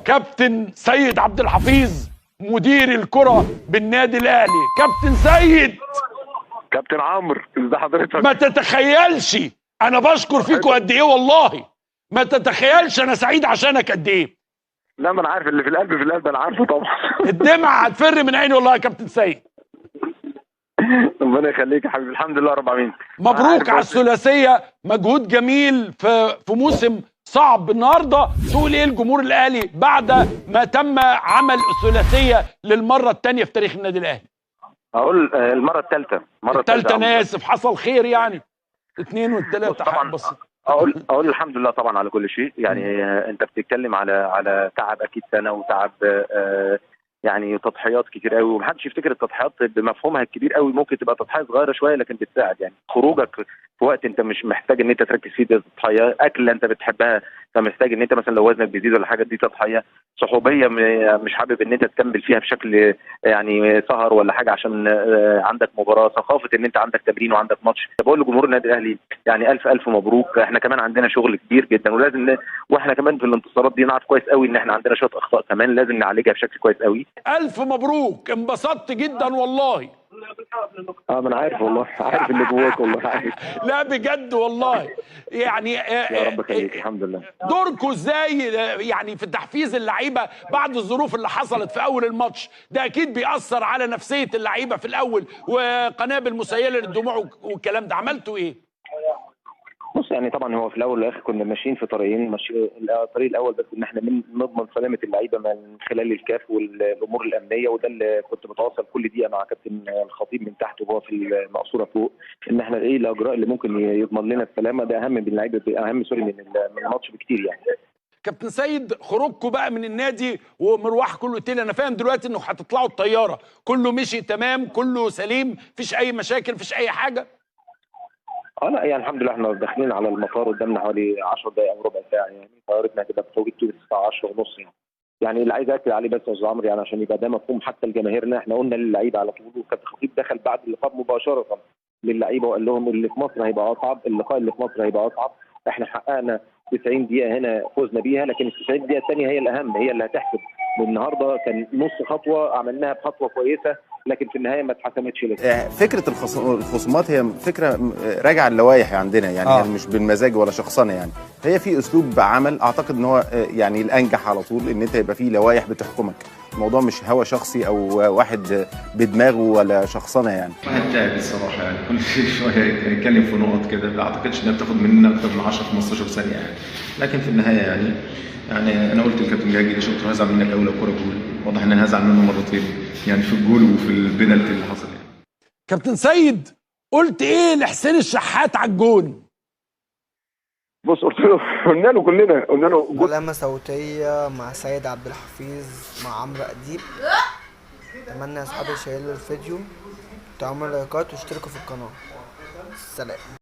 كابتن سيد عبد الحفيظ مدير الكرة بالنادي الاهلي. كابتن سيد، كابتن عمرو، ازي حضرتك؟ ما تتخيلش انا بشكر فيكوا قد ايه، والله ما تتخيلش انا سعيد عشانك قد ايه. لا، ما انا عارف اللي في القلب في القلب، انا عارفه طبعا. الدمعة هتفر من عيني والله يا كابتن سيد. ربنا يخليك يا حبيبي، الحمد لله رب العالمين. مبروك على الثلاثية، مجهود جميل في موسم صعب. النهارده تقول ايه الجمهور الاهلي بعد ما تم عمل الثلاثية للمرة الثانية في تاريخ النادي الاهلي؟ اقول المره الثالثه. انا اسف، حصل خير يعني. 2 والثلاثة طبعا. بسيط. اقول الحمد لله طبعا على كل شيء يعني. انت بتتكلم على تعب، اكيد سنه وتعب، يعني تضحيات كتير قوي، ومحدش يفتكر التضحيات بمفهومها الكبير قوي، ممكن تبقى تضحيه صغيره شويه لكن بتساعد. يعني خروجك في وقت انت مش محتاج ان انت تركز فيه دي تضحيه، اكله انت بتحبها فمحتاج ان انت مثلا لو وزنك بيزيد ولا حاجه دي تضحيه، صحوبيه مش حابب ان انت تكمل فيها بشكل يعني سهر ولا حاجه عشان عندك مباراه، ثقافه ان انت عندك تمرين وعندك ماتش. بقول لجمهور النادي الاهلي يعني الف الف مبروك. احنا كمان عندنا شغل كبير جدا، ولازم واحنا كمان في الانتصارات دي نعرف كويس قوي ان احنا عندنا شويه اخطاء كمان لازم نعالجها بشكل كويس قوي. الف مبروك، انبسطت جدا والله. ما انا عارف والله، عارف اللي جواك والله، عارف. لا بجد والله يعني. يا رب خليك، الحمد لله. دوركم ازاي يعني في تحفيز اللعيبه بعد الظروف اللي حصلت في اول الماتش؟ ده اكيد بيأثر على نفسيه اللعيبه في الاول، وقنابل مسيله للدموع والكلام ده، عملتوا ايه؟ بص يعني طبعا هو في الاول والاخر كنا ماشيين في طريقين. الطريق الاول بس ان احنا نضمن سلامه اللعيبه من خلال الكاف والامور الامنيه، وده اللي كنت بتواصل كل دقيقه مع كابتن الخطيب من تحت وهو في المقصوره فوق، ان احنا ايه الاجراء اللي ممكن يضمن لنا السلامه. ده اهم من اللعيبه، اهم من الماتش بكتير يعني. كابتن سيد، خروجكم بقى من النادي ومروحكم الاوتيل، انا فاهم دلوقتي انه هتطلعوا الطياره، كله مشي تمام، كله سليم، مفيش اي مشاكل، مفيش اي حاجه؟ لا يعني الحمد لله احنا داخلين على المطار قدامنا حوالي 10 دقائق او ربع ساعه يعني. طيارتنا هتبقى في توقيت تونس الساعه 10 ونص يعني. يعني اللي عايز اكد عليه بس يا استاذ عمرو، يعني عشان يبقى ده مفهوم حتى لجماهيرنا، احنا قلنا للعيبه على طول، وكابتن الخطيب دخل بعد اللقاء مباشره للعيبه وقال لهم اللي في مصر هيبقى اصعب، اللقاء اللي في مصر هيبقى اصعب. احنا حققنا 90 دقيقه هنا فوزنا بيها، لكن ال 90 دقيقه الثانيه هي الاهم، هي اللي هتحسب. والنهارده كان نص خطوه عملناها بخطوه كويسه، لكن في النهايه ما اتحسمتش لسه. فكره الخصومات هي فكره راجعه للوائح عندنا يعني، يعني مش بالمزاج ولا شخصنه يعني. هي في اسلوب عمل اعتقد ان هو يعني الانجح على طول ان انت يبقى فيه لوائح بتحكمك. الموضوع مش هوى شخصي او واحد بدماغه ولا شخصنه يعني. واحد تعب الصراحه يعني، كل شويه يتكلم في نقط كده ما اعتقدش انها بتاخد مننا اكتر من 10 15 ثانيه يعني. لكن في النهايه يعني انا قلت للكابتن جاجي شكرا، هزعل منك اول كوره جول، واضح ان انا هزعل منه مرتين يعني، في الجول وفي البنالتي اللي حصل يعني. كابتن سيد، قلت ايه لحسين الشحات على الجون؟ بص قلنا له كلنا، قلنا له ملامة صوتية مع سيد عبد الحفيظ مع عمرو اديب. اتمنى يا اصحابي يشيروا الفيديو، تعملوا لايكات واشتركوا في القناة. سلام.